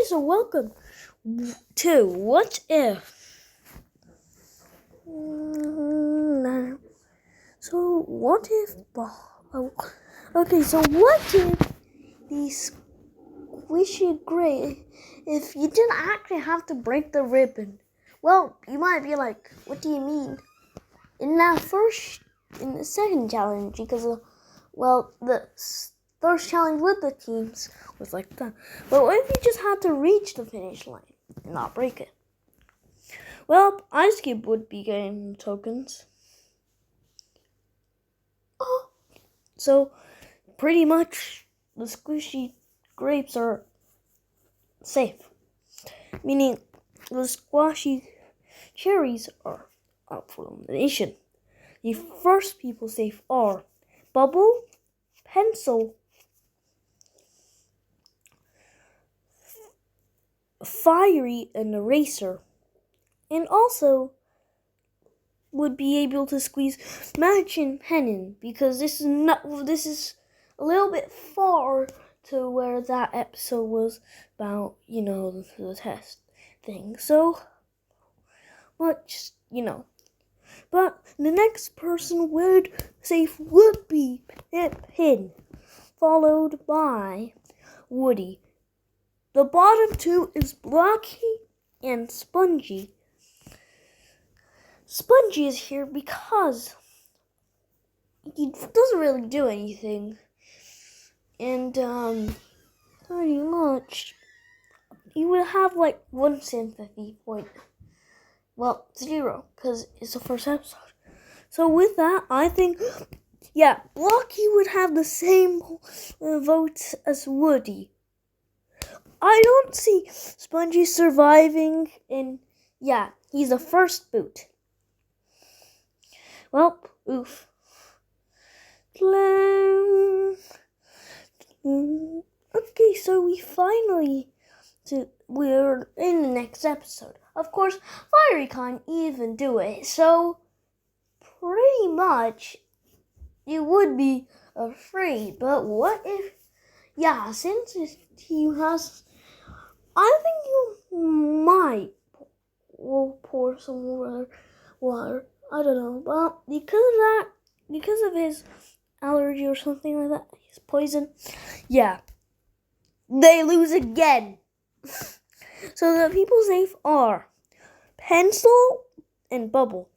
so welcome to What If. So what if? So what if the squishy gray? If you didn't actually have to break the ribbon, well, you might be like, "What do you mean?" In the second challenge, because the first challenge with the teams was like that. But what if you just had to reach the finish line and not break it? Well, Ice Cube would be getting tokens. So, pretty much, the squishy grapes are safe. Meaning, the squashy cherries are up for elimination. The first people safe are Bubble, Pencil, Fiery, and Eraser. And also would be able to squeeze Match and Pennon, because this is a little bit far to where that episode was about, the test thing. So much, But the next person would be Pin, followed by Woody. The bottom two is Blocky and Spongy. Spongy is here because he doesn't really do anything. And, pretty much, he would have like 1 sympathy point. Well, 0, because it's the first episode. So with that, I think, Blocky would have the same votes as Woody. I don't see Spongy surviving, and he's the first boot. Well, oof. Okay, so we're in the next episode. Of course, Fiery can't even do it, so pretty much you would be afraid. But what if, since his team has, I think you might pour some water. I don't know, but because of his allergy or something like that, his poison, they lose again. So the people safe are Pencil and Bubble.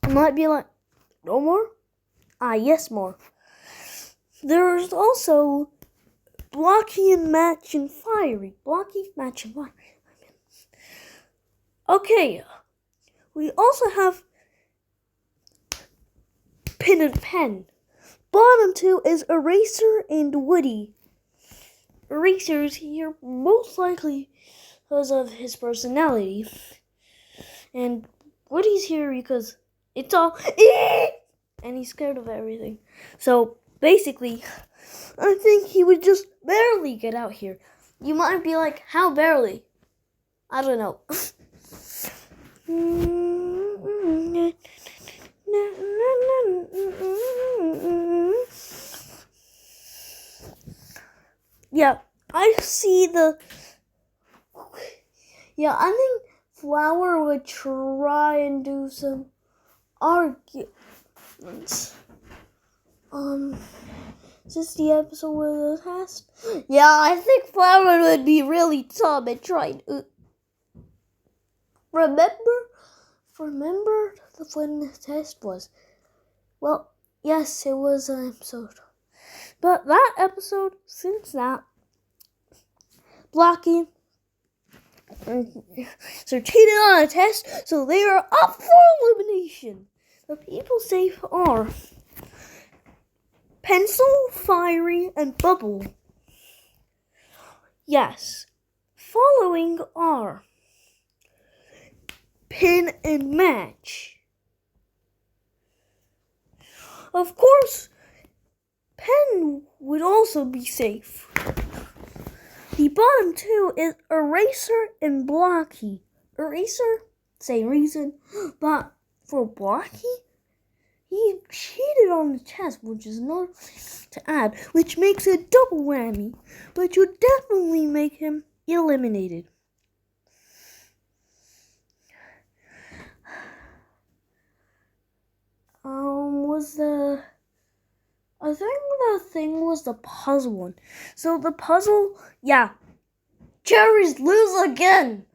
It might be like, no more? Yes, more. There's also Blocky and Match and Fiery. Blocky, Match, and Fiery. Okay, we also have Pin and Pen. Bottom two is Eraser and Woody. Eraser's here most likely because of his personality. And Woody's here because it's all and he's scared of everything. So basically, I think he would just barely get out here. You might be like, how barely? I don't know. I see I think Flower would try and do some arguments. Is this the episode where the test? I think Flower would be really dumb and try to remember when the test was. Well, yes, it was an episode. But that episode, since that, Blocky so cheated on a test, so they are up for elimination. The people safe are Pencil, Fiery, and Bubble. Yes. Following are Pin and Match. Of course, Pen would also be safe. The bottom two is Eraser and Blocky. Eraser, same reason, but for Blocky, he cheated on the test, which is not to add, which makes it double whammy, but would definitely make him eliminated. I think the thing was the puzzle one. So the puzzle, yeah, cherries lose again.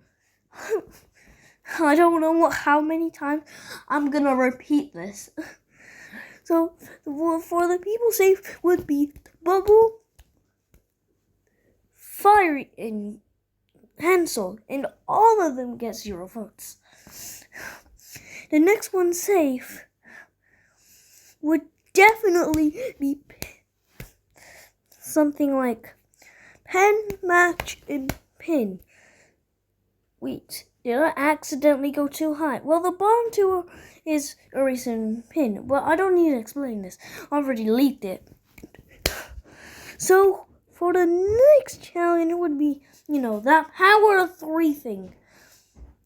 I don't know how many times I'm gonna repeat this. So for the people safe would be Bubble, Fiery, and Hansel, and all of them get 0 votes. The next one safe would definitely be something like Pen, Match, and Pin. Wait, did I accidentally go too high? Well, the bottom two is Erase and Pin, but I don't need to explain this. I already leaked it. So, for the next challenge would be, that Power of 3 thing.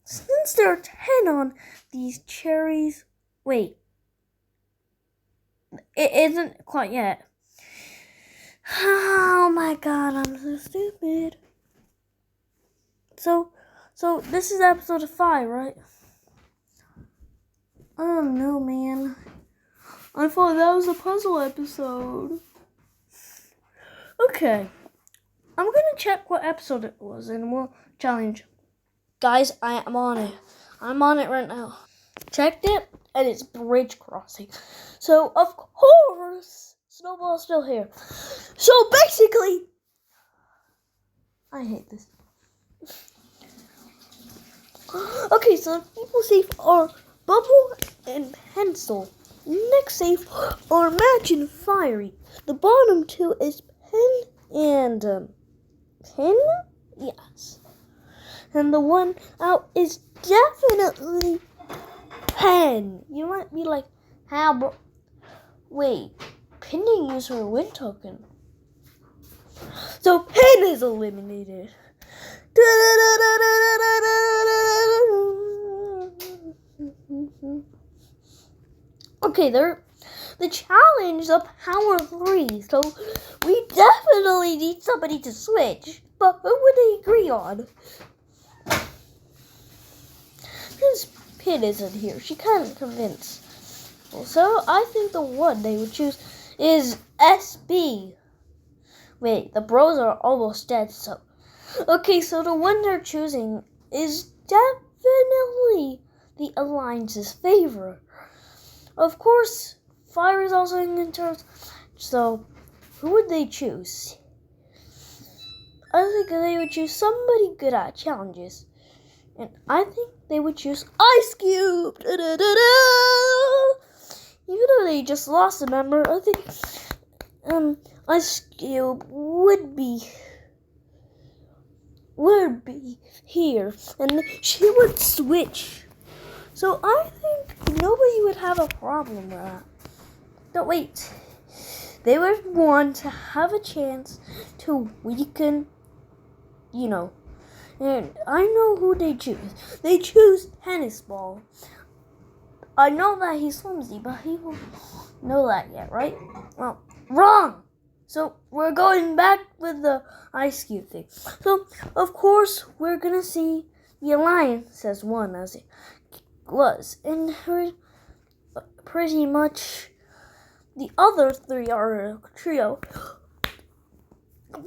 Since there are 10 on these cherries... Wait. It isn't quite yet. Oh my god, I'm so stupid. So this is episode 5, right? I don't know, man. I thought that was a puzzle episode. Okay. I'm gonna check what episode it was and we'll challenge. Guys, I am on it. I'm on it right now. Checked it, and it's bridge crossing. So, of course, Snowball's still here. So, basically, I hate this. Okay, so people safe are Bubble and Pencil. Next safe are Match and Fiery. The bottom two is Pen and Pin? Yes. And the one out is definitely Pen. You might be like, how, bro? Wait, Pen didn't use her win token. So Pen is eliminated. Okay, the challenge, the Power 3. So we definitely need somebody to switch. But who would they agree on? Since Pin isn't here, she can't convince. So I think the one they would choose is SB. Wait, the bros are almost dead, so... Okay, so the one they're choosing is definitely the Alliance's favorite. Of course, Fire is also in terms, so who would they choose? I think they would choose somebody good at challenges. And I think they would choose Ice Cube. Even though they just lost a member, I think Ice Cube would be here, and she would switch. So I think nobody would have a problem with that. But wait, they would want to have a chance to weaken, And I know who they choose. They choose Tennis Ball. I know that he's flimsy, but he won't know that yet, right? Well, wrong! So we're going back with the Ice Cube thing. So, of course, we're gonna see the Alliance as one, as it was. And pretty much the other three are a trio.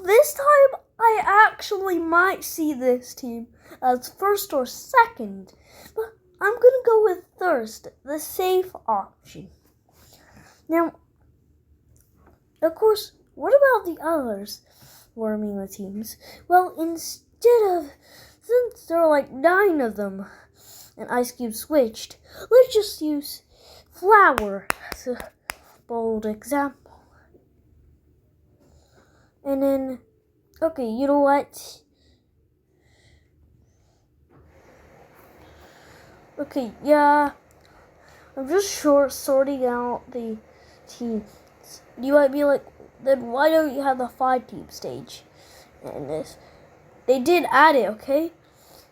This time, I actually might see this team as first or second, but I'm gonna go with first, the safe option. Now, of course, what about the others forming the teams? Well, since there are like 9 of them, and Ice Cube switched, let's just use Flower as a bold example. And then, okay, you know what? Okay, yeah, I'm just sorting out the teams. You might be like, then why don't you have the 5-team stage in this? They did add it, okay?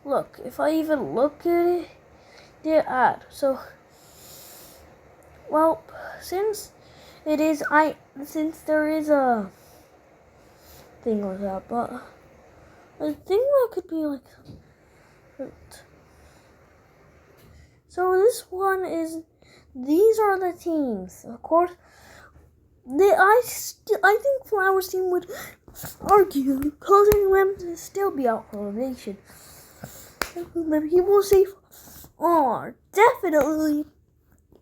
Look, if I even look at it, they add. So, well, since there is a thing like that, but I think that could be like. So this one is. These are the teams. Of course, I think Flowers team would argue, causing them to still be out for elimination. The people safe are definitely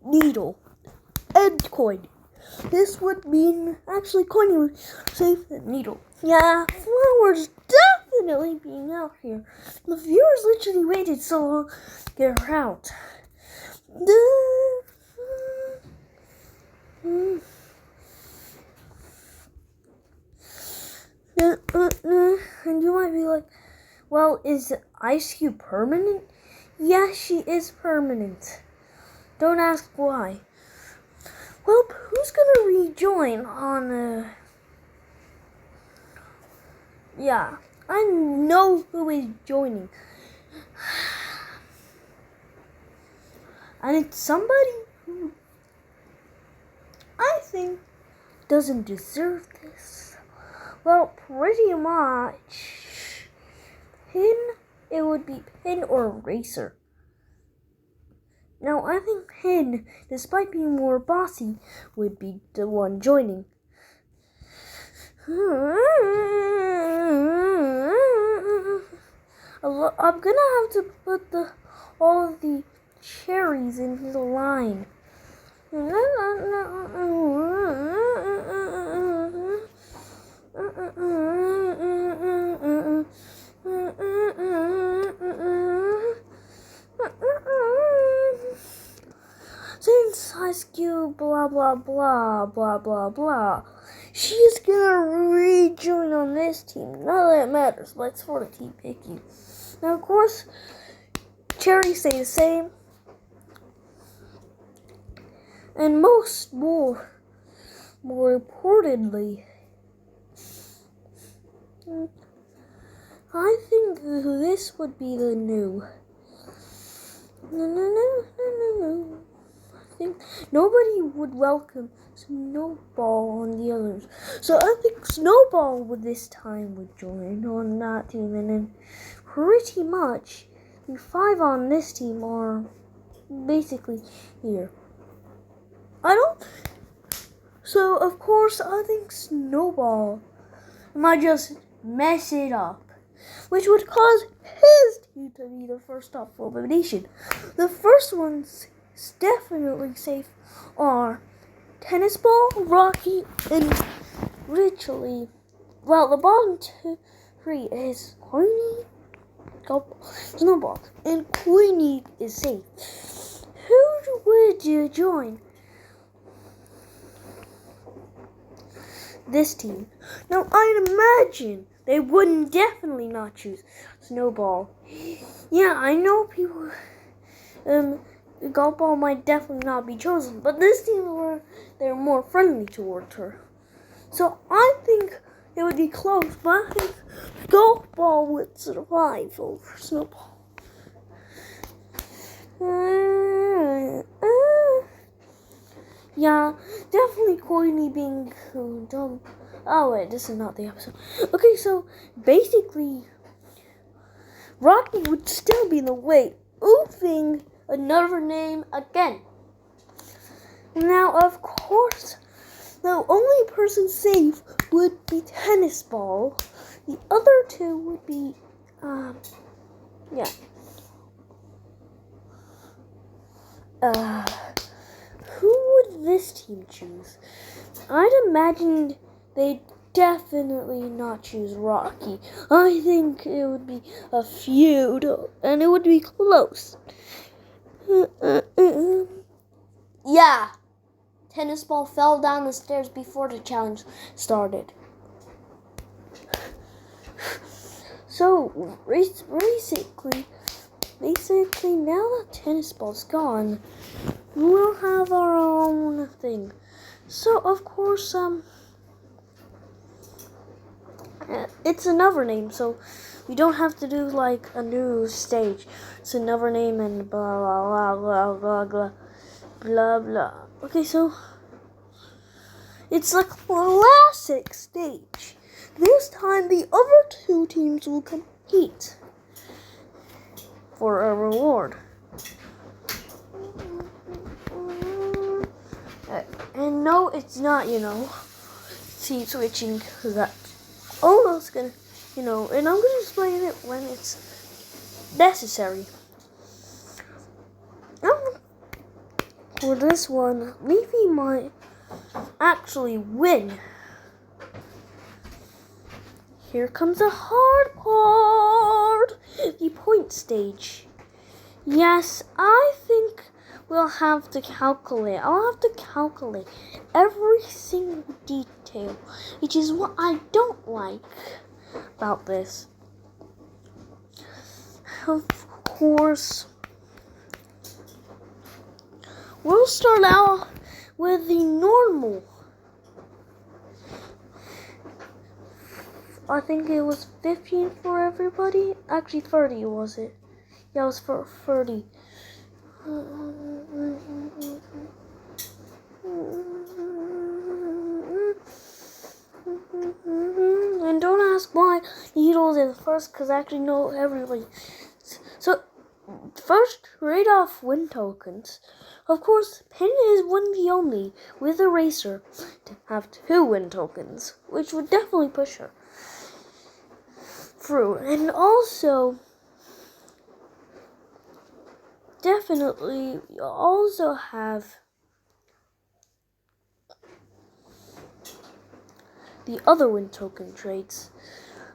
Needle and Coin. This would mean actually Coin would save the Needle. Yeah, Flowers definitely being out here. The viewers literally waited so long to get her out. And you might be like, well, is Ice Cube permanent? Yes, she is permanent. Don't ask why. Well, who's gonna rejoin on Yeah, I know who is joining. And it's somebody who I think doesn't deserve this. Well, pretty much. It would be Pin or Racer. Now, I think Pin, despite being more bossy, would be the one joining. I'm gonna have to put all of the cherries into the line. Since Ice Cube blah blah blah blah blah blah, she's gonna rejoin on this team. None of that matters, but it's for the Team Picky. Now, of course, cherries stay the same, and more importantly, I think this would be the new. I think nobody would welcome Snowball on the others. So I think Snowball this time would join on that team, and then pretty much the 5 on this team are basically here. So of course I think Snowball might just mess it up, which would cause his team to be the first up for elimination. The first ones definitely safe are Tennis Ball, Rocky, and Richly. Well, the bottom 3 is Queenie, Snowball, and Queenie is safe. Who would you join? This team. Now, I'd imagine they wouldn't definitely not choose Snowball. Yeah, I know people. Golf Ball might definitely not be chosen, but this team they're more friendly towards her. So I think it would be close, but I think Golf Ball would survive over Snowball. Yeah, definitely Courtney being dumb. Oh wait, this is not the episode. Okay, so basically, Rocky would still be in the way. Oofing another name again. Now, of course, the only person safe would be Tennis Ball. The other 2 would be, who would this team choose? I'd imagine they'd definitely not choose Rocky. I think it would be a feud, and it would be close. Yeah, Tennis Ball fell down the stairs before the challenge started. So, basically, now that Tennis Ball's gone, we'll have our own thing. So, of course, it's another name, so we don't have to do like a new stage. It's another name and blah blah blah blah blah blah blah. Okay, so it's a classic stage. This time, the other two teams will compete for a reward. And no, it's not, team switching, because that's almost gonna, and I'm gonna explain it when it's necessary. For this one, Leafy might actually win. Here comes the hard part, the point stage. Yes, I think I'll have to calculate every single detail, which is what I don't like about this. Of course, we'll start out with the normal. I think it was 15 for everybody. Actually, 30 was it? Yeah, it was for 30. And don't ask why Needles is first, because I actually know everybody. So, first, right off win tokens. Of course, Penn is one of the only, with Eraser, to have 2 win tokens, which would definitely push her through. And also, definitely, you also have the other win token traits.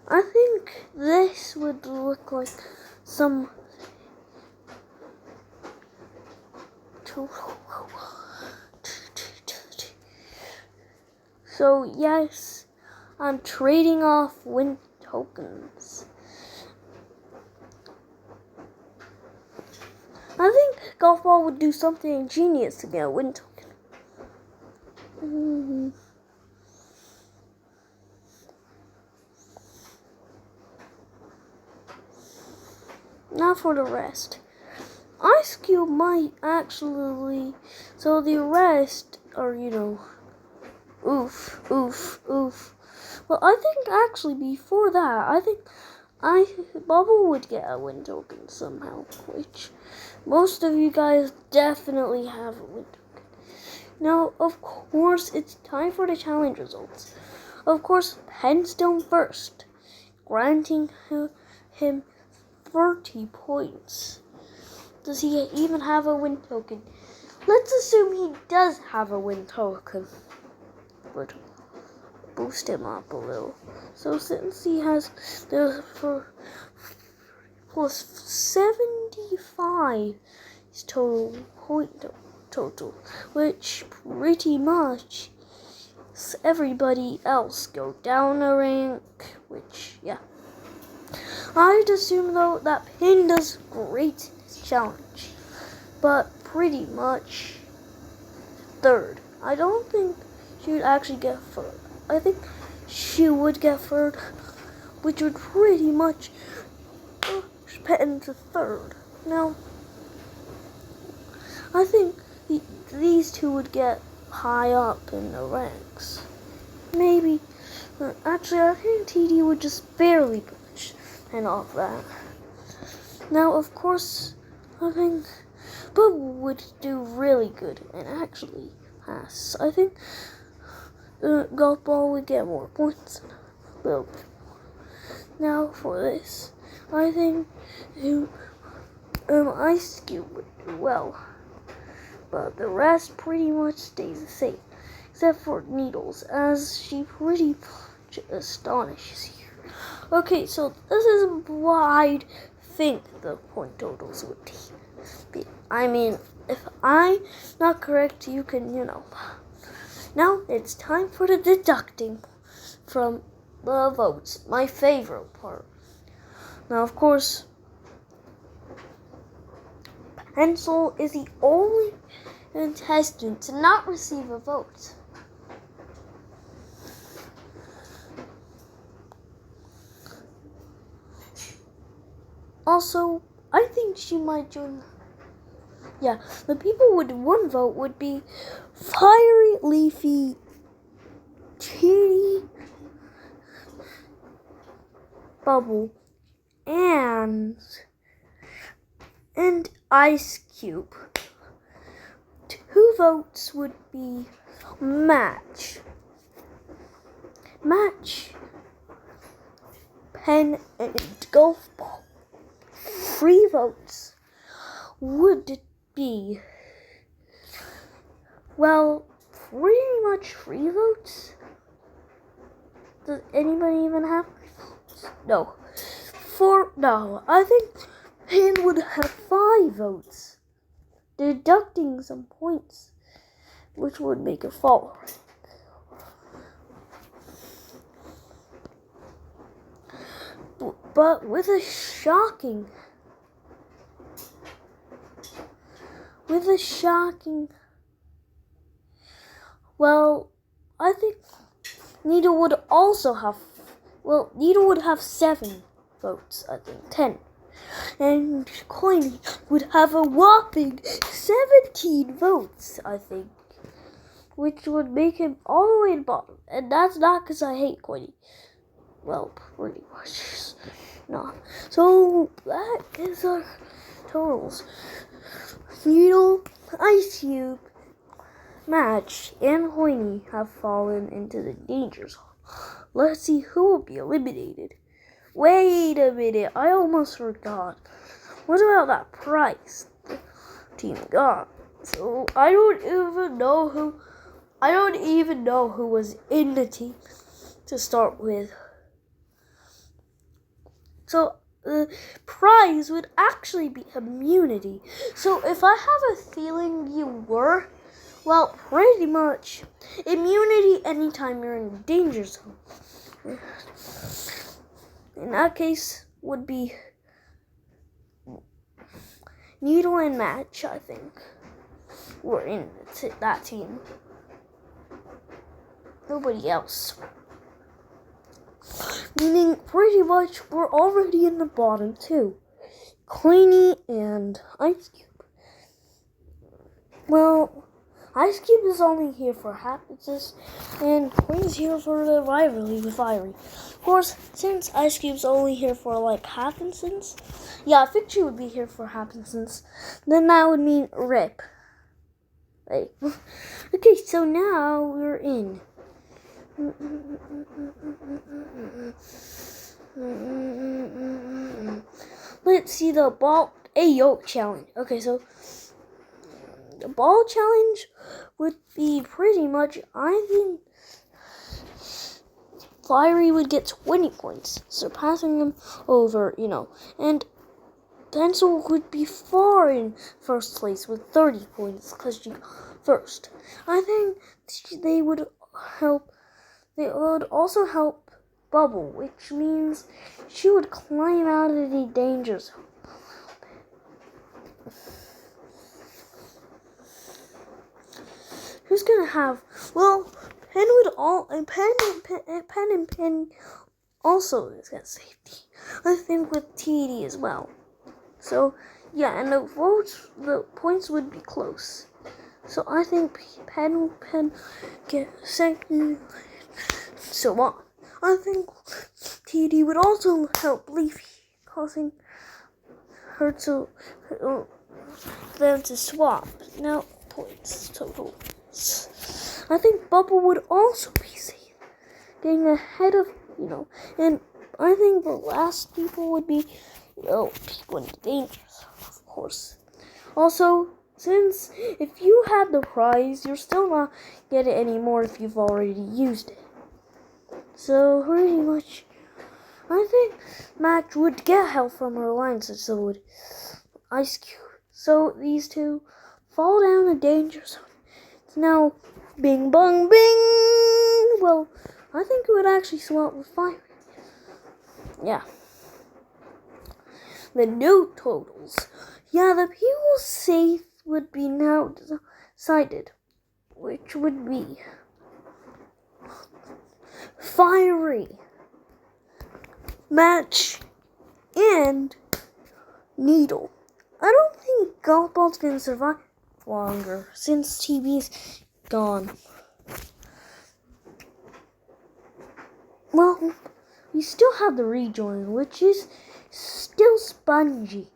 I think this would look like some so yes, I'm trading off win tokens. I think Golf Ball would do something ingenious to get a win token. Now for the rest. Ice Cube might actually, so the rest are, oof. Well, I think actually before that, I think Bubble would get a win token somehow, which most of you guys definitely have a win token. Now, of course, it's time for the challenge results. Of course, Penstone first, granting him 30 points. Does he even have a win token? Let's assume he does have a win token. Would boost him up a little. So since he has the plus 75 is total point total, which pretty much everybody else go down a rank, which yeah. I'd assume though that Pin does great challenge, but pretty much third. I don't think she would actually get third. I think she would get third, which would pretty much put into third. Now, I think these two would get high up in the ranks. Maybe, actually, I think TD would just barely push and off that. Now, of course, I think Bubble would do really good and actually pass. I think Golf Ball would get more points, a little bit more. Now for this, I think Ice Cube would do well, but the rest pretty much stays the same, except for Needles, as she pretty much astonishes here. Okay, so this is what I think the point totals would be. I mean, if I'm not correct, you can, Now it's time for the deducting from the votes, my favorite part. Now, of course, Pencil is the only contestant to not receive a vote. Also, I think she might join. Yeah, the people with 1 vote would be Fiery, Leafy, Cheaty, Bubble, and Ice Cube. 2 votes would be Match, Pen, and Golf Ball. 3 votes would be, well, pretty much 3 votes. Does anybody even have 3 votes? No. No, I think Pen would have 5 votes, deducting some points, which would make it fall. But with a shocking, well, I think Needle would also have, Needle would have 7 votes, I think, 10. And Coiny would have a whopping 17 votes, I think, which would make him all the way to the bottom. And that's not because I hate Coiny. Well, pretty much not. So that is our totals. Needle, Ice Cube, Match, and Coiny have fallen into the danger zone. Let's see who will be eliminated. Wait a minute, I almost forgot. What about that prize the team got? So I don't even know who was in the team to start with. So the prize would actually be immunity. So if I have a feeling you were, well, pretty much immunity anytime you're in the danger zone. In that case, would be Needle and Match, I think, were in that team. Nobody else. Meaning, pretty much, we're already in the bottom two. Coiny and Ice Cube. Well, Ice Cube is only here for happiness, and Coiny's here for the rivalry with Fiery. Of course, since Ice Cube's only here for like happiness, I think she would be here for happiness. Then that would mean RIP. Okay, so now we're in. Let's see the ball Ayo challenge. Okay, so the ball challenge would be pretty much, I think Fiery would get 20 points, surpassing them over, and Pencil would be far in first place with 30 points because she first. I think they would also help Bubble, which means she would climb out of the danger zone. Who's gonna have? Well, Pen and Pen also is at safety. I think with TD as well. So and the points would be close. So I think Pen get second, so on. I think TD would also help Leafy, causing her to them to swap. Now points total. I think Bubble would also be safe, getting ahead of, and I think the last people would be, people in danger, of course. Also, since if you had the prize, you're still not get it anymore if you've already used it. So pretty much, I think Match would get help from her alliances, so would Ice Cube. So these two fall down the danger zone. Now, bing, bong, bing. Well, I think it would actually swap with Fire. Yeah. The new totals. The people safe would be now decided, which would be Fiery, Match, and Needle. I don't think Golf Ball's gonna survive longer since TB's gone. Well, we still have the rejoin, which is still Spongy.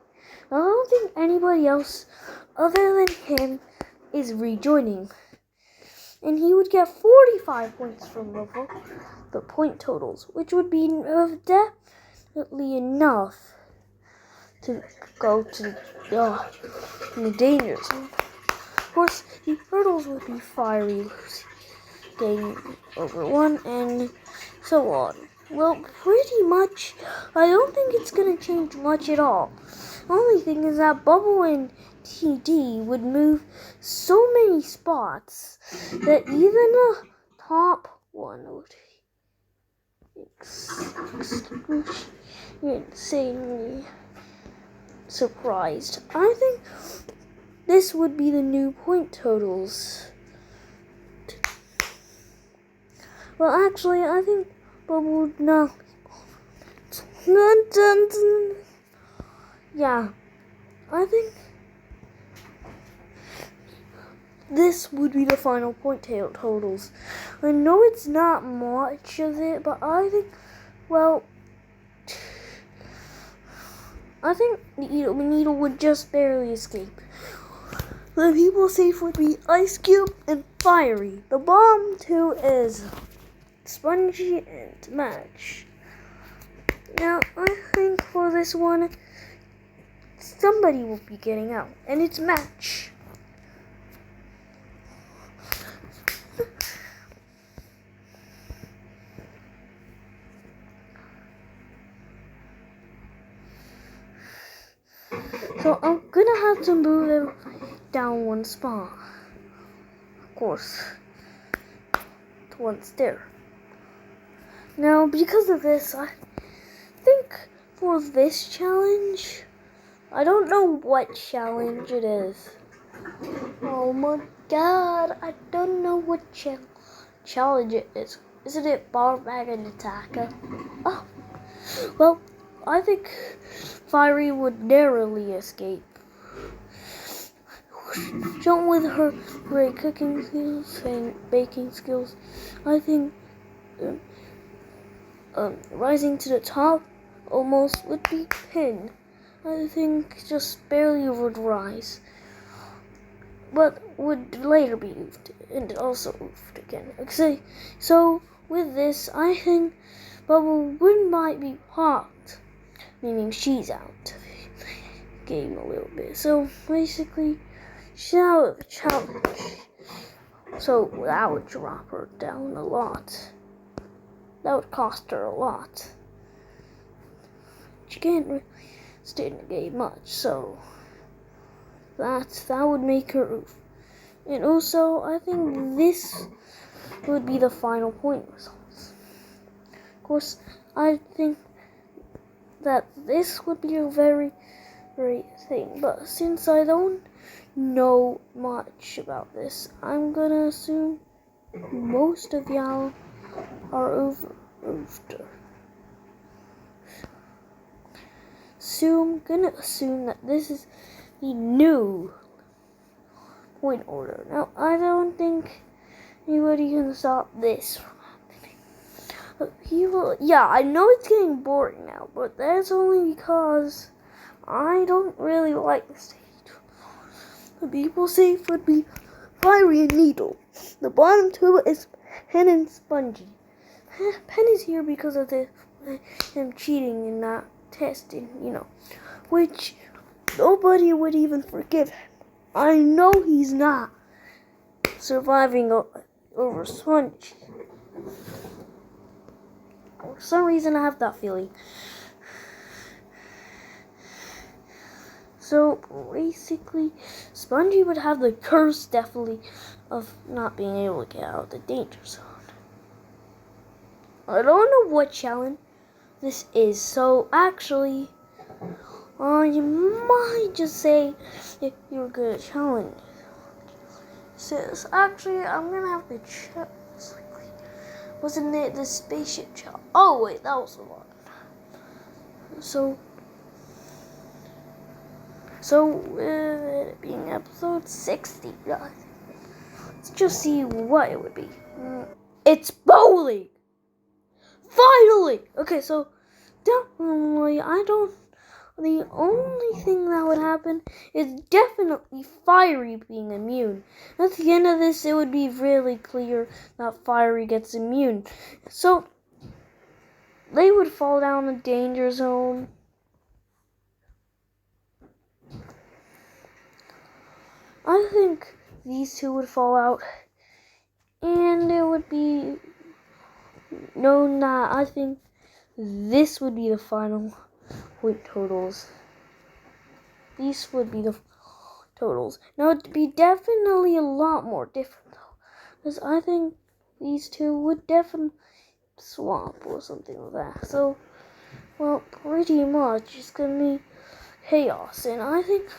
I don't think anybody else other than him is rejoining. And he would get 45 points from the point totals, which would be definitely enough to go to the danger zone. Of course, the hurdles would be Fiery game over 1 and so on. Well, pretty much, I don't think it's going to change much at all. The only thing is that Bubble and TD would move so many spots that even a top one would be insanely surprised. I think this would be the new point totals. Well, actually, I think Bubble would not. Yeah, I think this would be the final point totals. I know it's not much of it, but I think, well, I think the Needle would just barely escape. The people safe would be Ice Cube and Fiery. The bottom two is Spongy and Match. Now, I think for this one, somebody will be getting out, and it's Match. So I'm gonna have to move them down one spot. Of course, to once there. Now, because of this, I think for this challenge, I don't know what challenge it is. Oh my god, I don't know what challenge it is. Isn't it Bar Bag and Attacker? Oh, well, I think Fiery would narrowly escape. Shown with her great cooking skills and baking skills, I think rising to the top almost would be Pin. I think just barely would rise, but would later be oofed and also oofed again. So with this, I think Bubble might be popped, meaning she's out of the game a little bit. So basically, she's out of the challenge. So that would drop her down a lot. That would cost her a lot. She can't really stay in the game much, so that would make her oof. And also, I think this would be the final point results. Of course, I think that this would be a very great thing, but since I don't know much about this, I'm gonna assume most of y'all are over. So I'm gonna assume that this is the new point order. Now, I don't think anybody can stop this from happening. Yeah, I know it's getting boring now, but that's only because I don't really like the stage. The people safe would be Fiery and Needle. The bottom two is Pen and Spongy. Pen is here because of him cheating and not testing, which nobody would even forgive him. I know he's not surviving over Spongy. For some reason, I have that feeling. So basically, Spongy would have the curse definitely of not being able to get out of the danger zone. I don't know what challenge this is, so actually, you might just say if you're good at challenge. Says actually, I'm gonna have to check. Wasn't it the spaceship challenge? Oh wait, that was the one. So with it being episode 60, let's just see what it would be. It's bowling! Finally! Okay, so definitely, the only thing that would happen is definitely Fiery being immune. At the end of this, it would be really clear that Fiery gets immune. So, they would fall down the danger zone. I think these two would fall out. And it would be known that I think this would be the final point totals. These would be the totals. Now, it'd be definitely a lot more different, though. Because I think these two would definitely swap or something like that. So, well, pretty much it's going to be chaos. And I think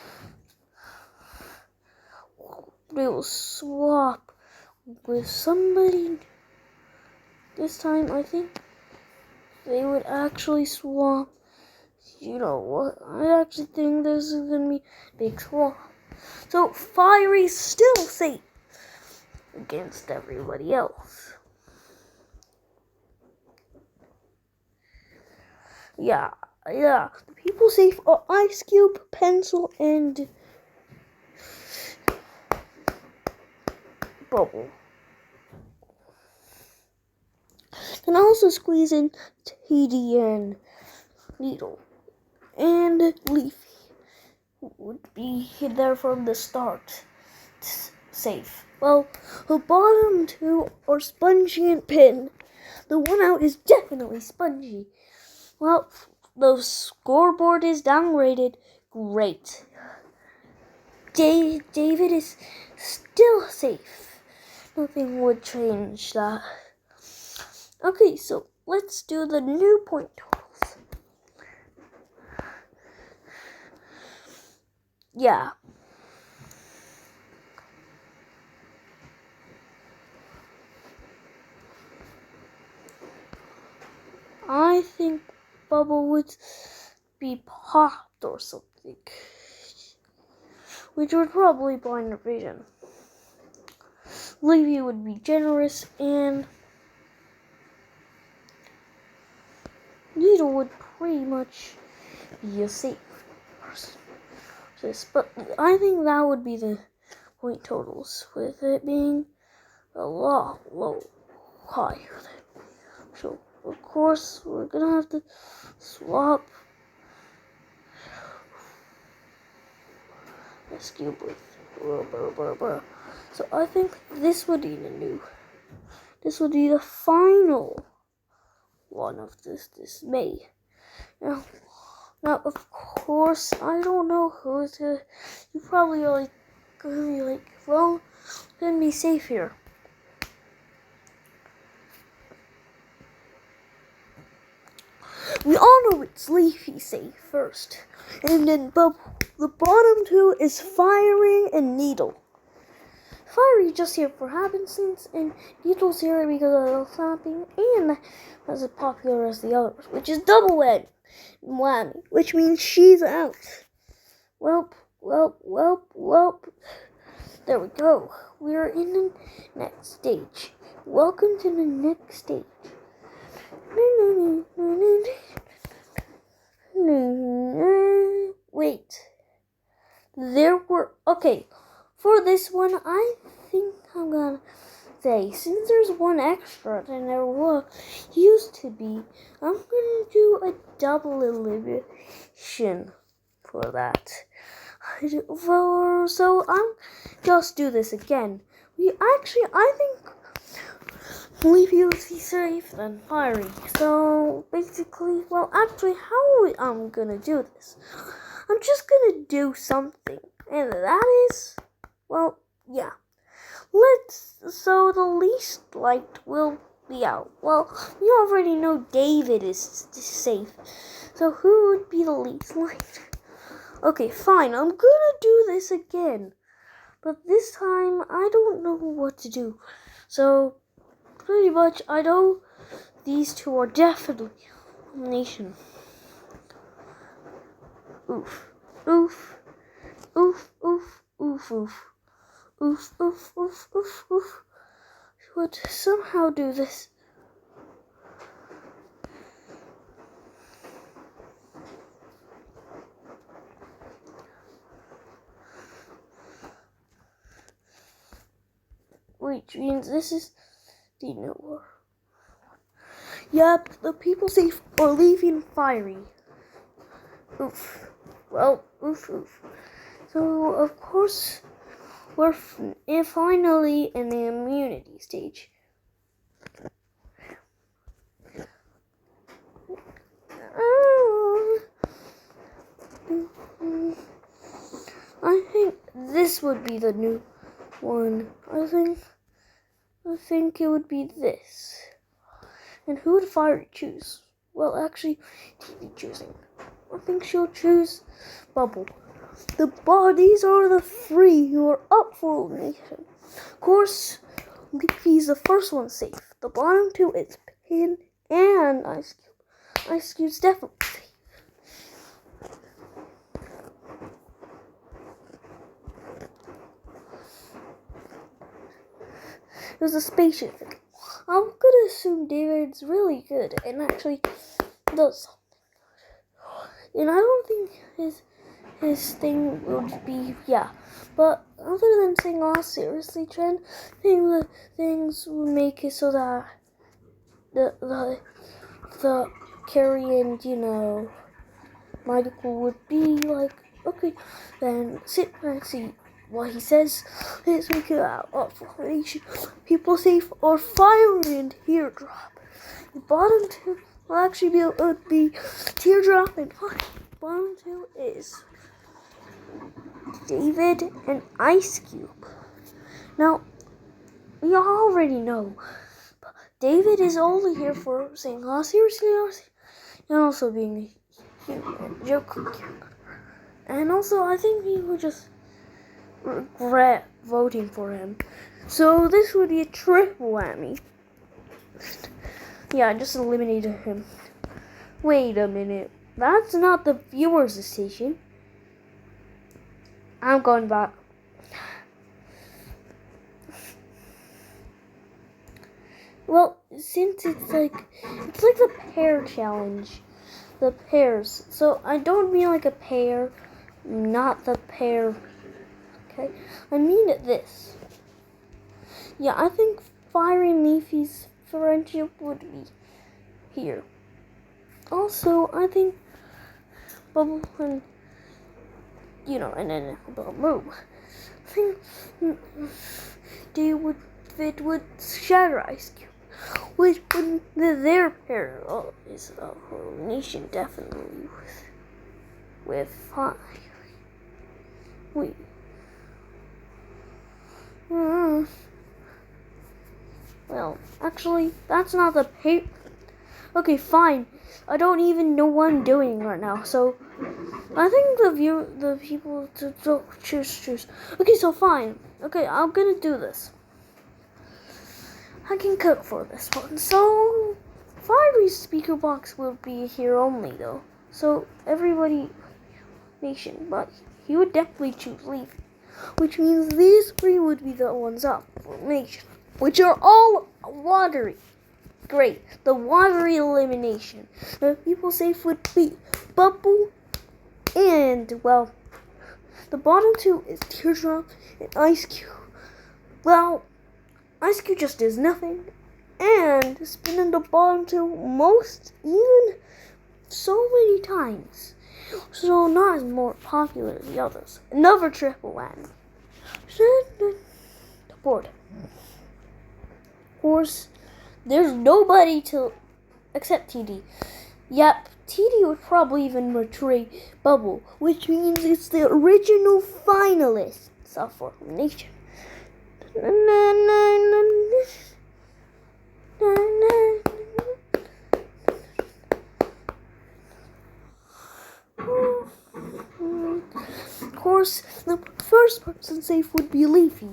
they will swap with somebody. This time, I think they would actually swap. You know what? I actually think this is going to be a big swap. So, Fiery's still safe against everybody else. Yeah. The people safe are Ice Cube, Pencil, and Bubble. Can also squeeze in TD and Needle. And Leafy would be there from the start. Safe. Well, the bottom two are Spongy and Pin. The one out is definitely Spongy. Well, the scoreboard is downgraded. Great. David is still safe. Nothing would change that. Okay, so let's do the new point totals. Yeah. I think Bubble would be popped or something, which would probably blind her vision. Leafy would be generous, and Needle would pretty much be a safe person. But I think that would be the point totals, with it being a lot higher. So, of course, we're gonna have to swap this cube with blah. So I think this would be this would be the final one of this May. Now, of course, I don't know who's gonna. You probably are gonna be like, well, gonna be safe here. We all know it's Leafy safe first, and then the bottom two is Fiery and Needle. Fiery just here for happenstance, and Needle's here because of the slapping, and as popular as the others, which is double whammy, which means she's out. Welp. There we go. We're in the next stage. Welcome to the next stage. Wait. Okay. For this one, I think I'm gonna say, since there's one extra than there used to be, I'm gonna do a double elimination for that. So I'm just do this again. I think Leafy would be safe than Fiery. So basically, how I'm gonna do this? I'm just gonna do something, and that is, so the least liked will be out. Well, we already know David is safe. So who would be the least liked? Okay, fine. I'm gonna do this again. But this time, I don't know what to do. So, pretty much, I know these two are definitely elimination. Oof. Would somehow do this. which means this is the new one. Yep, the people safe are leaving Fiery. Oof. Well, oof. So, of course, we're finally in the immunity stage. I think this would be the new one. I think it would be this. And who would Fiery choose? Well, actually, TV choosing. I think she'll choose Bubble. The bodies are the three who are up for elimination. Of course, Leafy's the first one safe. The bottom two is Pin and Ice Cube. Ice Cube's definitely safe. It was a spaceship thing. I'm gonna assume David's really good and actually does something. And I don't think his thing would be, But other than saying, oh, seriously, Trent, I think the things would make it so that the Carrie and, Michael would be like, okay, then sit back and see what he says. Let's make it out of formation. People safe or Fiery and Teardrop. The bottom two will actually be Teardrop and Fiery. Bottom two is David and Ice Cube. Now, we already know, but David is only here for saying, oh, seriously, and also being a joke. And also, I think he would just regret voting for him. So this would be a triple whammy. Yeah, I just eliminated him. Wait a minute. That's not the viewer's decision. I'm going back. Well, since it's like the pair challenge. The pairs. So I don't mean like a pair, not the pair. Okay? I mean this. Yeah, I think Fiery and Leafy's friendship would be here. Also, I think Bubble and and then Boom. I think they would fit with Shatter Ice Cube. Which would their pair is a elimination definitely with Fiery. Wait. Well, actually, that's not the pair. Okay, fine. I don't even know what I'm doing right now, so I think the people to choose. Okay, so fine. Okay, I'm gonna do this. I can cook for this one. So Fiery's speaker box will be here only though. So everybody nation, but he would definitely choose Leafy. Which means these three would be the ones up for nation. Which are all watery. Great. The watery elimination. The people safe would be Bubble and, well, the bottom two is Teardrop and Ice Cube. Well, Ice Cube just does nothing. And spinning the bottom two even so many times. So not as more popular as the others. Another triple whammy. The board. Of course, there's nobody to except TD. Yep, TD would probably even betray Bubble, which means it's the original finalists of elimination. Of course, the first person safe would be Leafy,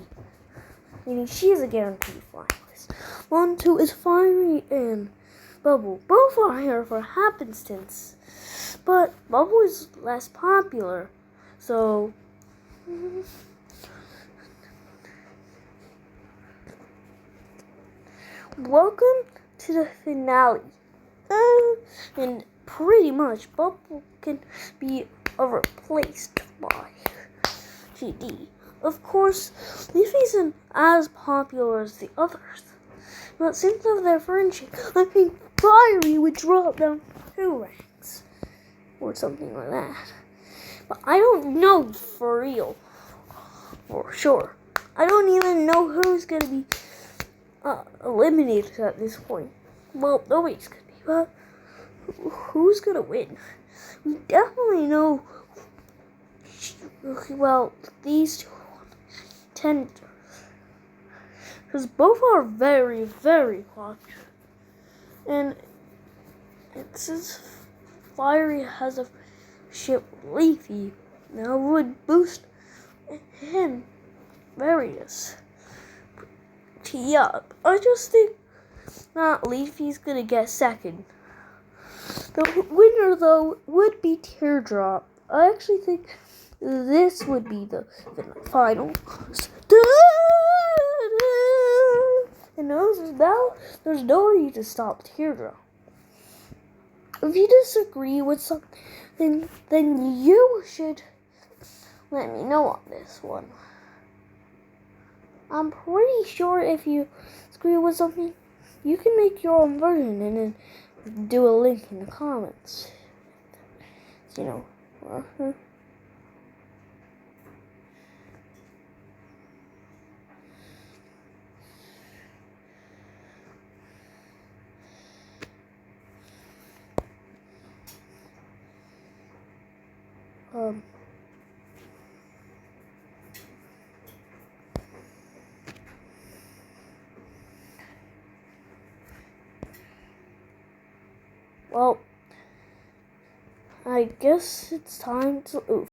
meaning she is a guaranteed finalist. 1, 2 is Fiery and Bubble. Both are here for happenstance, but Bubble is less popular, so welcome to the finale. And pretty much Bubble can be replaced by GD. Of course, Leafy isn't as popular as the others, but since of their friendship, I think Fiery would drop down 2 ranks, or something like that. But I don't know for real, for sure. I don't even know who's gonna be eliminated at this point. Well, nobody's gonna be, but who's gonna win? We definitely know. Well, these two tend, because both are very, very popular, and since Fiery has a ship Leafy, that would boost him various. Yeah, I just think that Leafy's gonna get second. The winner, though, would be Teardrop. I actually think this would be the final. And there's no way to stop Teardrop. If you disagree with something, then you should let me know on this one. I'm pretty sure if you disagree with something, you can make your own version and then do a link in the comments. You know. Well, I guess it's time to